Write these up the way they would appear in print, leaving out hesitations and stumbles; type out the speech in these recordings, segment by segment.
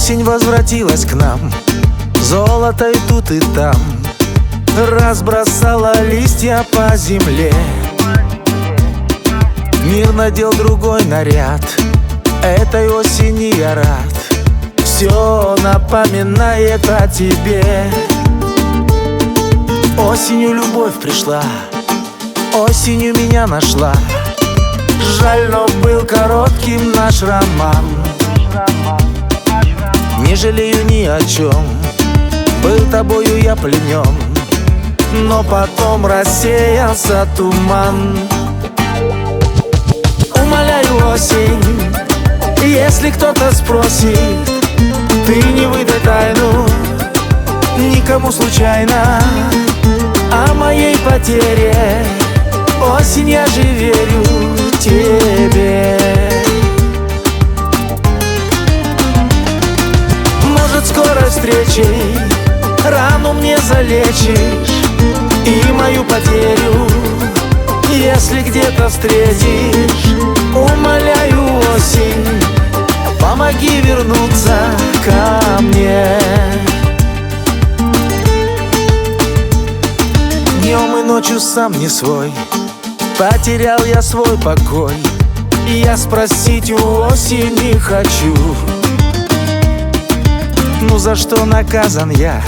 Осень возвратилась к нам, золото и тут и там, разбросала листья по земле. Мир надел другой наряд, этой осени я рад. Все напоминает о тебе. Осенью любовь пришла, осенью меня нашла. Жаль, но был коротким наш роман. Не жалею ни о чем, был тобою я пленен, но потом рассеялся туман. Умоляю, осень, если кто-то спросит, ты не выдай тайну никому случайно о моей потере. Осень, я же верю тебе. Может, скорой встречей рану мне залечишь и мою потерю, если где-то встретишь. Умоляю, осень, помоги вернуться ко мне. Днем и ночью сам не свой, потерял я свой покой. Я спросить у осени хочу: ну за что наказан я?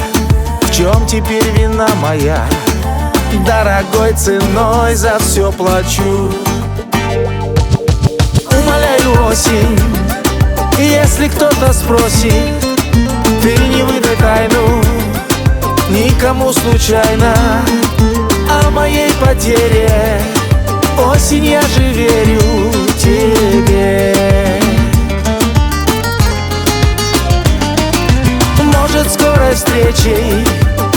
В чем теперь вина моя? Дорогой ценой за все плачу. Умоляю, осень, если кто-то спросит, ты не выдай тайну никому случайно о моей потере. Осень, я же верю тебе. Может, скорой встречей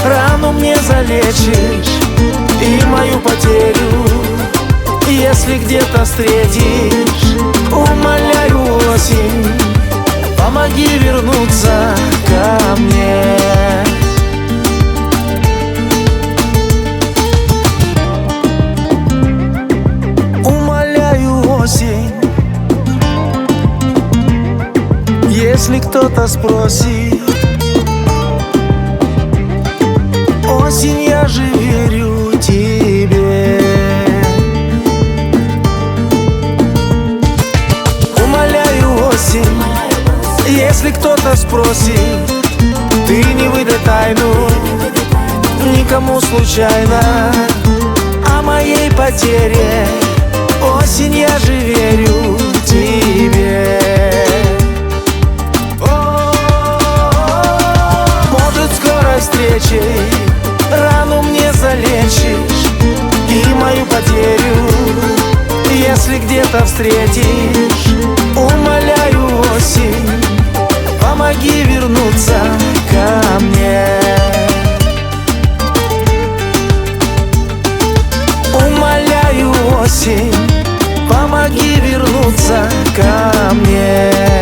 рану мне залечишь и мою потерю, если где-то встретишь. Умоляю, осень, помоги вернуться ко мне. Умоляю, осень, если кто-то спросит, осень, я же верю тебе. Умоляю, осень, если кто-то спросит, ты не выдай тайну никому случайно о моей потере. Осень, я же верю тебе. Может, скорой встречей рану мне залечишь и мою потерю, если где-то встретишь. Умоляю, осень, помоги вернуться ко мне. Умоляю, осень, помоги вернуться ко мне.